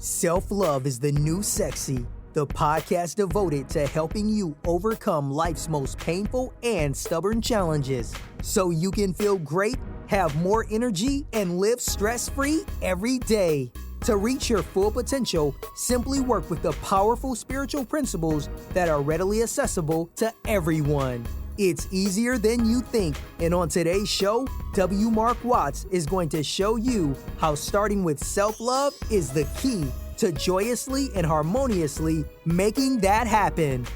Self-Love is the New Sexy, the podcast devoted to helping you overcome life's most painful and stubborn challenges so you can feel great, have more energy, and live stress-free every day. To reach your full potential, simply work with the powerful spiritual principles that are readily accessible to everyone. It's easier than you think, and on today's show, W. Mark Watts is going to show you how starting with self-love is the key to joyously and harmoniously making that happen.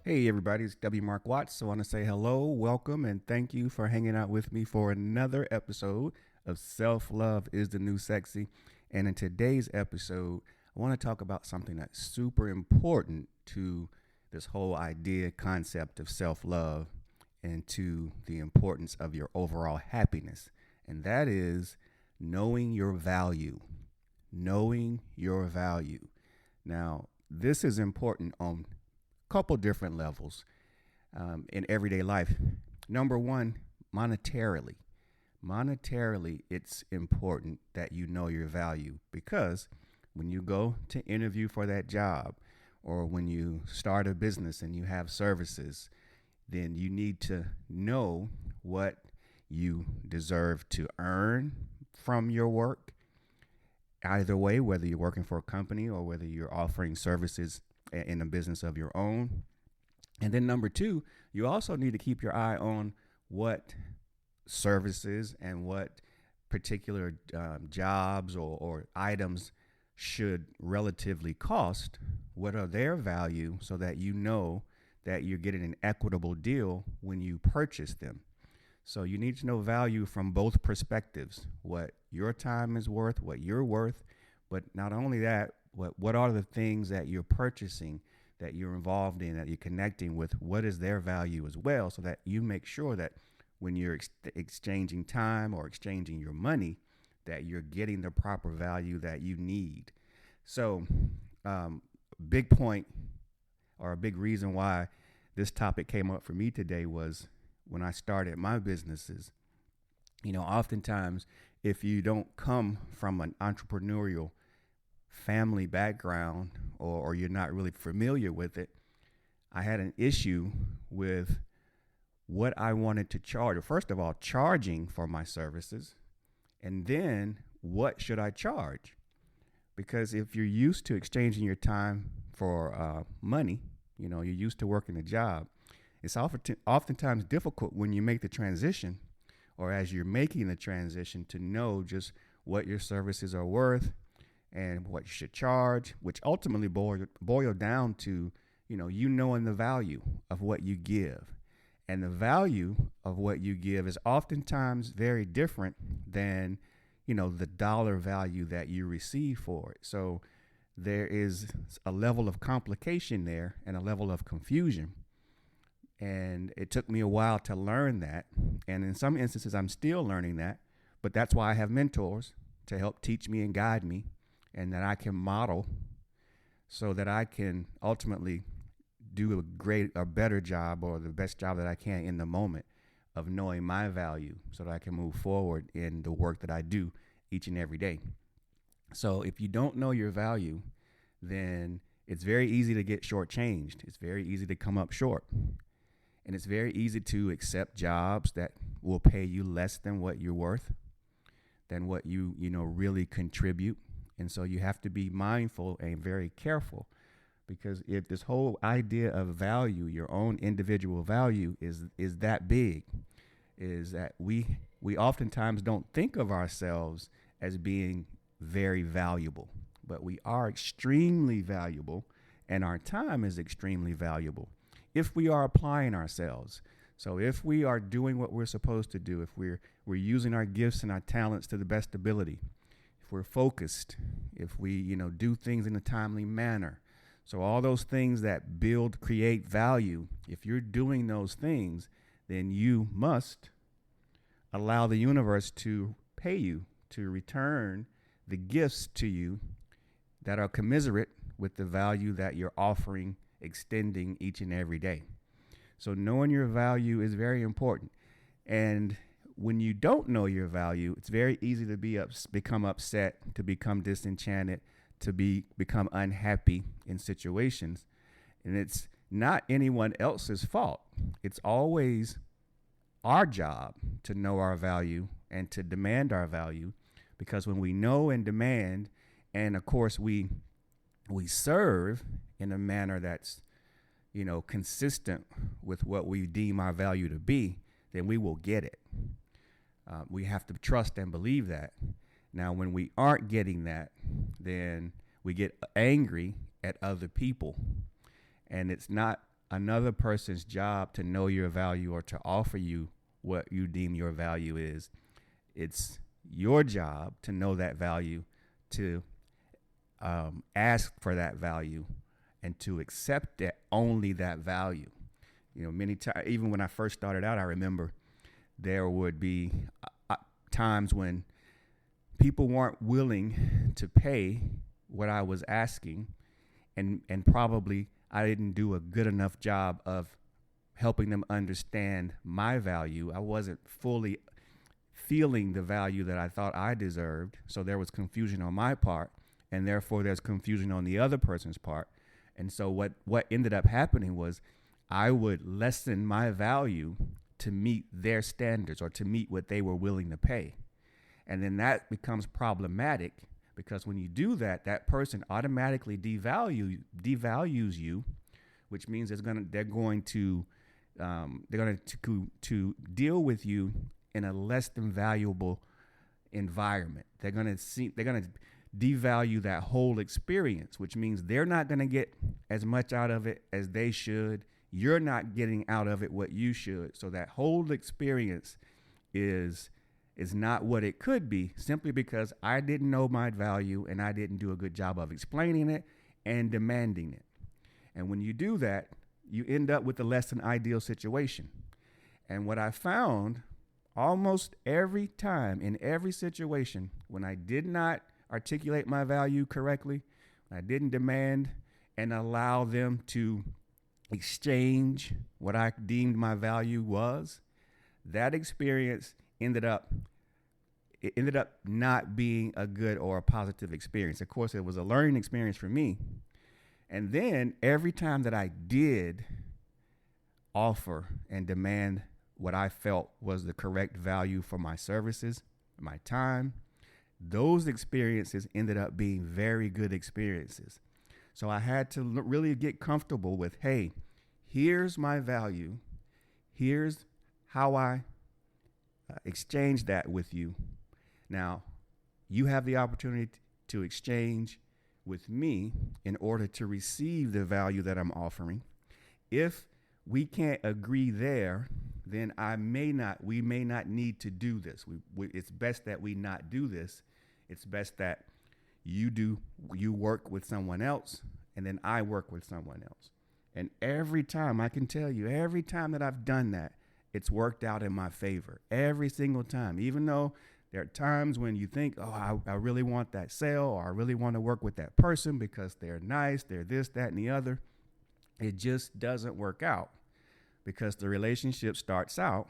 Hey everybody, it's W. Mark Watts. I want to say hello, welcome, and thank you for hanging out with me for another episode of Self-Love is the New Sexy. And in today's episode, I want to talk about something that's super important to this whole idea, concept of self-love and to the importance of your overall happiness. And that is knowing your value. Knowing your value. Now, this is important on a couple different levels in everyday life. Number one, monetarily. Monetarily, it's important that you know your value because when you go to interview for that job or when you start a business and you have services, then you need to know what you deserve to earn from your work. Either way, whether you're working for a company or whether you're offering services in a business of your own. And then number two, you also need to keep your eye on what services and what particular jobs or items should relatively cost, what are their value, so that you know that you're getting an equitable deal when you purchase them. So you need to know value from both perspectives, what your time is worth, what you're worth, but not only that, what are the things that you're purchasing, that you're involved in, that you're connecting with, what is their value as well, so that you make sure that when you're exchanging time or exchanging your money, that you're getting the proper value that you need. So big point or a big reason why this topic came up for me today was when I started my businesses. You know, oftentimes if you don't come from an entrepreneurial family background or you're not really familiar with it, I had an issue with what I wanted to charge. First of all, charging for my services. And then what should I charge? Because if you're used to exchanging your time for money, you know, you're used to working a job, it's oftentimes difficult when you make the transition or as you're making the transition to know just what your services are worth and what you should charge, which ultimately boil down to, you knowing the value of what you give. And the value of what you give is oftentimes very different than, the dollar value that you receive for it. So there is a level of complication there and a level of confusion. And it took me a while to learn that. And in some instances, I'm still learning that. But that's why I have mentors to help teach me and guide me, and that I can model so that I can ultimately do a better job or the best job that I can in the moment of knowing my value so that I can move forward in the work that I do each and every day. So if you don't know your value, then it's very easy to get shortchanged. It's very easy to come up short. And it's very easy to accept jobs that will pay you less than what you're worth, than what you really contribute. And so you have to be mindful and very careful. Because if this whole idea of value, your own individual value is that big, is that we oftentimes don't think of ourselves as being very valuable, but we are extremely valuable, and our time is extremely valuable if we are applying ourselves. So if we are doing what we're supposed to do, if we're using our gifts and our talents to the best ability, if we're focused, if we do things in a timely manner. So all those things that create value, if you're doing those things, then you must allow the universe to pay you, to return the gifts to you that are commensurate with the value that you're offering, extending each and every day. So knowing your value is very important. And when you don't know your value, it's very easy to become upset, to become disenchanted, to become unhappy in situations. And it's not anyone else's fault. It's always our job to know our value and to demand our value, because when we know and demand, and of course we serve in a manner that's, consistent with what we deem our value to be, then we will get it. We have to trust and believe that. Now, when we aren't getting that, then we get angry at other people. And it's not another person's job to know your value or to offer you what you deem your value is. It's your job to know that value, to ask for that value, and to accept that only that value. Many times, even when I first started out, I remember there would be times when people weren't willing to pay what I was asking, and probably I didn't do a good enough job of helping them understand my value. I wasn't fully feeling the value that I thought I deserved, so there was confusion on my part, and therefore there's confusion on the other person's part. And so what ended up happening was I would lessen my value to meet their standards or to meet what they were willing to pay. And then that becomes problematic, because when you do that, that person automatically devalues you, which means they're going to deal with you in a less than valuable environment. They're going to devalue that whole experience, which means they're not going to get as much out of it as they should. You're not getting out of it what you should. So that whole experience is not what it could be, simply because I didn't know my value and I didn't do a good job of explaining it and demanding it. And when you do that, you end up with a less than ideal situation. And what I found almost every time in every situation, when I did not articulate my value correctly, when I didn't demand and allow them to exchange what I deemed my value was, that experience ended up not being a good or a positive experience. Of course, it was a learning experience for me. And then every time that I did offer and demand what I felt was the correct value for my services, my time, those experiences ended up being very good experiences. So I had to really get comfortable with, hey, here's my value. Here's how I exchange that with you. Now, you have the opportunity to exchange with me in order to receive the value that I'm offering. If we can't agree there, then we may not need to do this. It's best that we not do this. It's best that you work with someone else, and then I work with someone else. And every time, I can tell you, every time that I've done that, it's worked out in my favor. Every single time. Even though there are times when you think, oh, I really want that sale, or I really want to work with that person because they're nice, they're this, that, and the other. It just doesn't work out, because the relationship starts out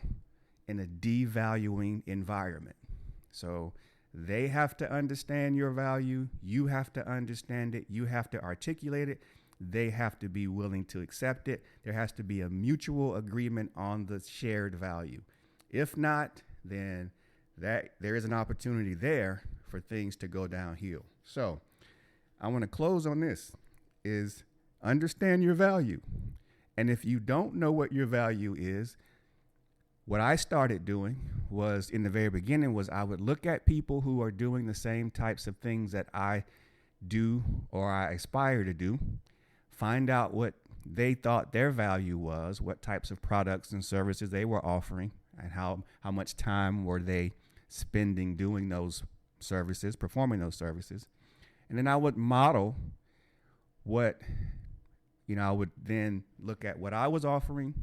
in a devaluing environment. So they have to understand your value. You have to understand it. You have to articulate it. They have to be willing to accept it. There has to be a mutual agreement on the shared value. If not, then there is an opportunity there for things to go downhill. So I want to close on this, is understand your value. And if you don't know what your value is, what I started doing was, in the very beginning, was I would look at people who are doing the same types of things that I do or I aspire to do, find out what they thought their value was, what types of products and services they were offering, and how much time were they spending doing those services, performing those services. And then I would model what, I would then look at what I was offering,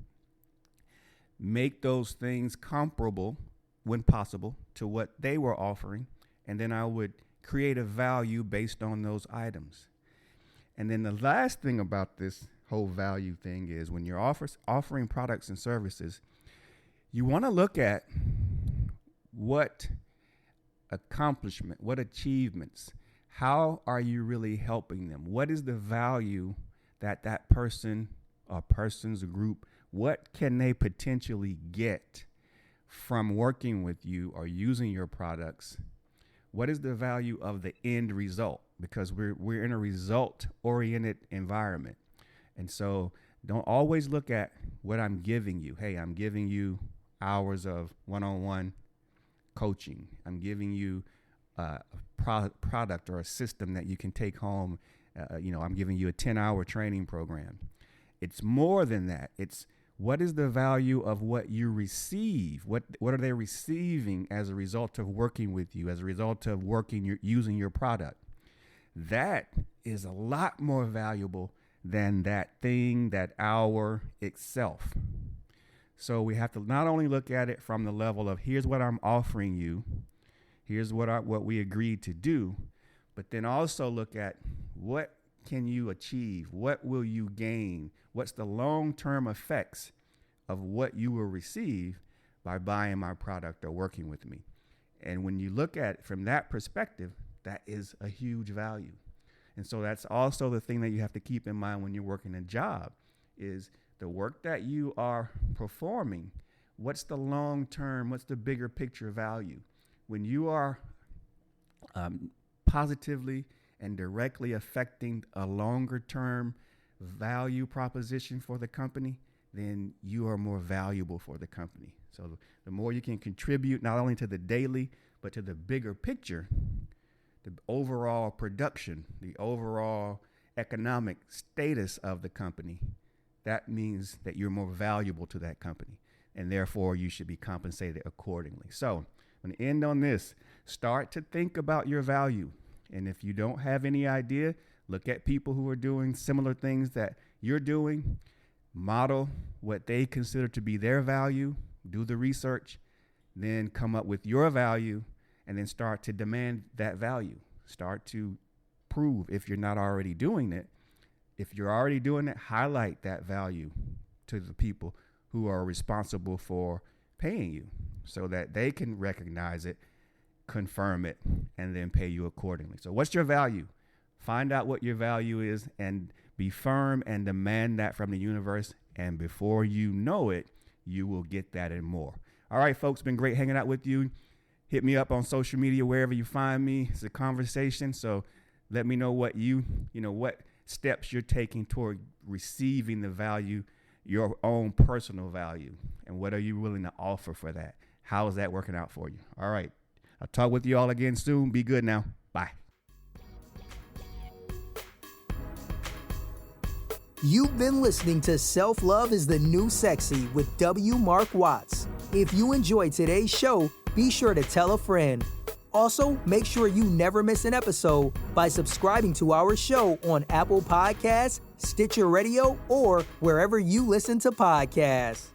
make those things comparable when possible to what they were offering, and then I would create a value based on those items. And then the last thing about this whole value thing is, when you're offering products and services, you want to look at what accomplishment, what achievements, how are you really helping them? What is the value that that person or person's group, what can they potentially get from working with you or using your products? What is the value of the end result? Because we're in a result-oriented environment. And so don't always look at what I'm giving you. Hey, I'm giving you hours of one-on-one coaching. I'm giving you a product or a system that you can take home. I'm giving you a 10-hour training program. It's more than that. It's what is the value of what you receive? What are they receiving as a result of working with you, as a result of using your product? That is a lot more valuable than that thing, that hour itself. So we have to not only look at it from the level of here's what I'm offering you, here's what we agreed to do, but then also look at what can you achieve? What will you gain? What's the long-term effects of what you will receive by buying my product or working with me? And when you look at it from that perspective, that is a huge value. And so that's also the thing that you have to keep in mind when you're working a job is the work that you are performing. What's the long-term, what's the bigger picture value? When you are positively and directly affecting a longer term value proposition for the company, then you are more valuable for the company. So the more you can contribute not only to the daily, but to the bigger picture, the overall production, the overall economic status of the company, that means that you're more valuable to that company. And therefore, you should be compensated accordingly. So I'm going to end on this. Start to think about your value. And if you don't have any idea, look at people who are doing similar things that you're doing, model what they consider to be their value, do the research, then come up with your value, and then start to demand that value. Start to prove if you're not already doing it. If you're already doing it, highlight that value to the people who are responsible for paying you so that they can recognize it, confirm it, and then pay you accordingly. So what's your value? Find out what your value is and be firm and demand that from the universe. And before you know it, you will get that and more. All right, folks, been great hanging out with you. Hit me up on social media, wherever you find me. It's a conversation. So let me know what what steps you're taking toward receiving the value, your own personal value, and what are you willing to offer for that? How is that working out for you? All right. I'll talk with you all again soon. Be good now. Bye. You've been listening to Self-Love is the New Sexy with W. Mark Watts. If you enjoyed today's show, be sure to tell a friend. Also, make sure you never miss an episode by subscribing to our show on Apple Podcasts, Stitcher Radio, or wherever you listen to podcasts.